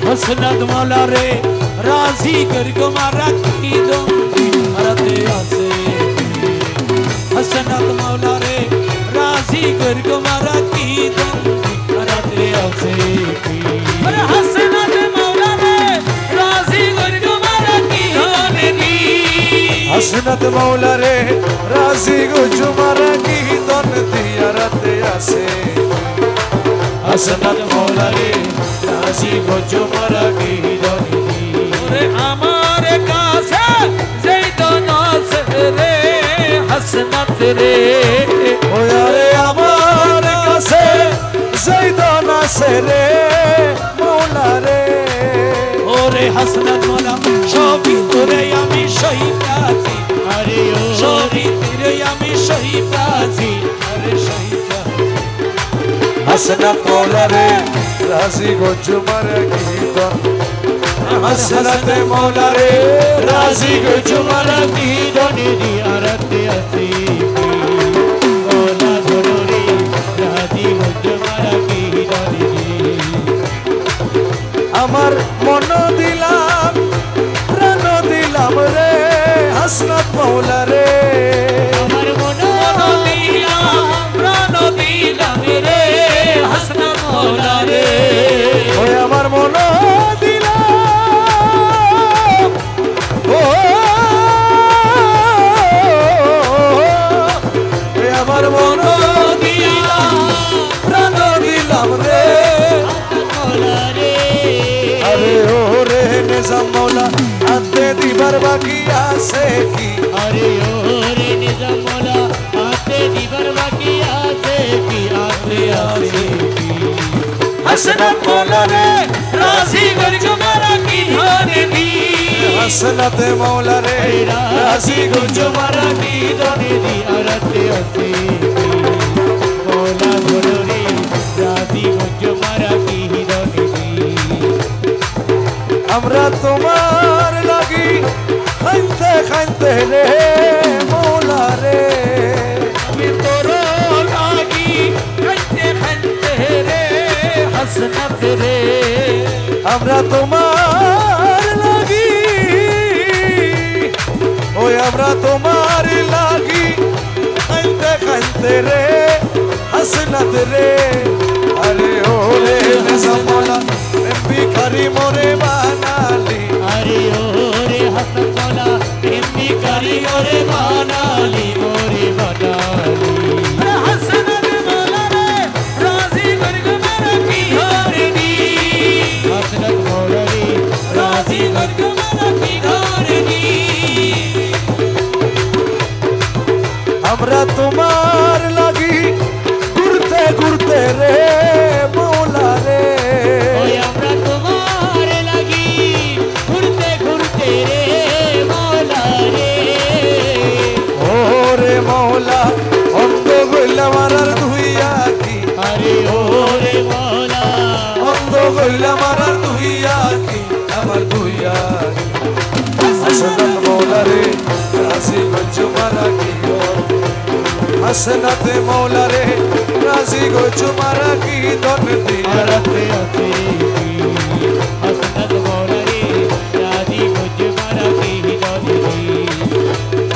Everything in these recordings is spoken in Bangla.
हसनत मौला रे राजी कर गो मारा की दम मरते आसे हसनत मौला रे राजी कर गो मारा की दम मरते आसे अरे हसनत मौला रे राजी कर गो मारा की होने दी हसनत मौला रे राजी गो जुमारा की दन दिया रते आसे हसनत मौला रे राजी गो जुमारा की दन रे हमारे कासे जैदन से रे हसनत रे ओ यारे हमारे कासे जैदन से रे मौला रे ओरे हसनत मौला शोभी तोरे आमी शहीदाती अरे ओ शोभी तेरे आमी शहीदाती अरे शहीदाती हसनत मौला रे राजी गो जुमारा की दन हसनत मौला रे राजी गो जुमारा की दन दिया रते आसी मौला गोरे राजी गो जुमारा की दनी আমার মন দিলাম প্রাণ দিলাম রে হসনত মৌলা রে আমার মন দিলাম প্রাণ দিলাম রে হসনত মৌলা রে ওই আমার মন দিলাম ও ওই আমার মন দিলাম প্রাণ দিলাম রে মৌলা রে আরে ও রে নিজাম মৌলা আতে দিবার বাকি আছে কি अरे ओरे निजाम मौला आते दीवार बाकी आते की आते आते की हसनत मौला रे राजी कर जुमारा की धोने दी हसनत मौला रे राजी गो जुमारा की धोने दी आते आते मौला गोरे राजी कर जुमारा की धोने दी আমরা তোমার লাগি খাইতে খাইতে রে মৌলা রে আমি তোর লাগি খাইতে খাইতে রে হসনত রে আমরা তোমার লাগি ওই আমরা তোমার লাগি খাইতে খাইতে রে হসনত রে আরে ও রে নিজাম মৌলা ভিখারি মোরে বানালি अरे ओरे हसन मौला एम्बी करी ओरे बनाली ओरे बनाली अरे हसन मौला रे राजी कर गो मारा की होरे दी हसन मौला रे राजी कर गो मारा की होरे दी আমরা তোমার লাগি ঘুরতে ঘুরতে রে মৌলা রে ओए हमरा तुम्हारे लगी घुरते घुरते रे मौला रे ওরে মৌলা অন্ধ গইলা মারার ধুইয়া কি अरे ओरे मौला অন্ধ গইলা মারার ধুইয়া কি আমার ধুইয়া হাসনাত মৌলা রে রাজি গো জুমারা কি হাসনাত মৌলা রে রাজি গো জুমারা কি দন দিয়া रते आते हसनत मौला रे राजी मुझ मारा की हिदायत दी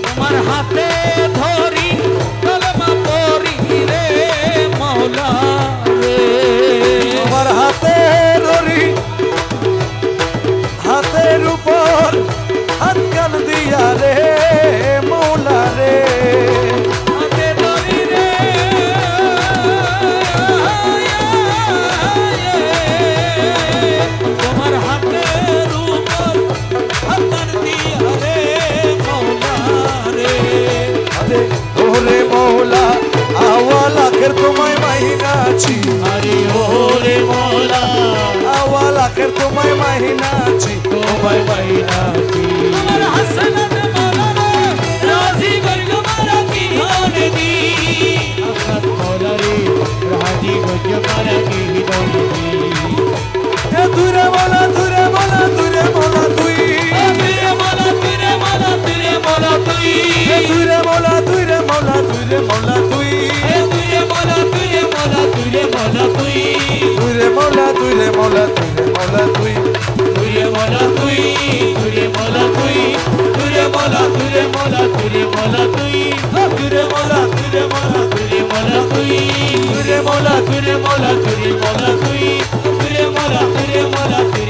তোমার হাতে ধরি কলমা পড়ি রে মৌলা রে আমার হাতে ধরি হাতের উপর হাত কান দিয়া রে মৌলা রে হাতে ধরি রে তোমার হাতের উপর হাত দিয়া রে মৌলা রে আরে ওরে মৌলা আওয়ালা কের তোমায় মাহিনাছি আরে ওরে মৌলা আওয়ালা কের তোমায় মাহিনাছি তোমায় পাইনাছি আমার হাসনাত মৌলা রে রাজি কর গো মারা কি হোনে দি হাসনাত মৌলা রে রাজি কর গো মারা কি হোনে দি এ দূরে মৌলা তুই তুরে মৌলা তুরে মৌলা তুরে মৌলা তুরে মৌলা তুই রে মৌলা তুই এ তুই রে মৌলা তুই রে মৌলা তুই রে মৌলা তুই তুই রে মৌলা তুই রে মৌলা তুই রে মৌলা তুই তুই রে মৌলা তুই তুই রে মৌলা তুই তুই রে মৌলা তুই রে মৌলা তুই রে মৌলা তুই তুই রে মৌলা তুই রে মৌলা তুই রে মৌলা তুই তুই রে মৌলা তুই রে মৌলা তুই রে মৌলা তুই তুই রে মৌলা তুই রে মৌলা তুই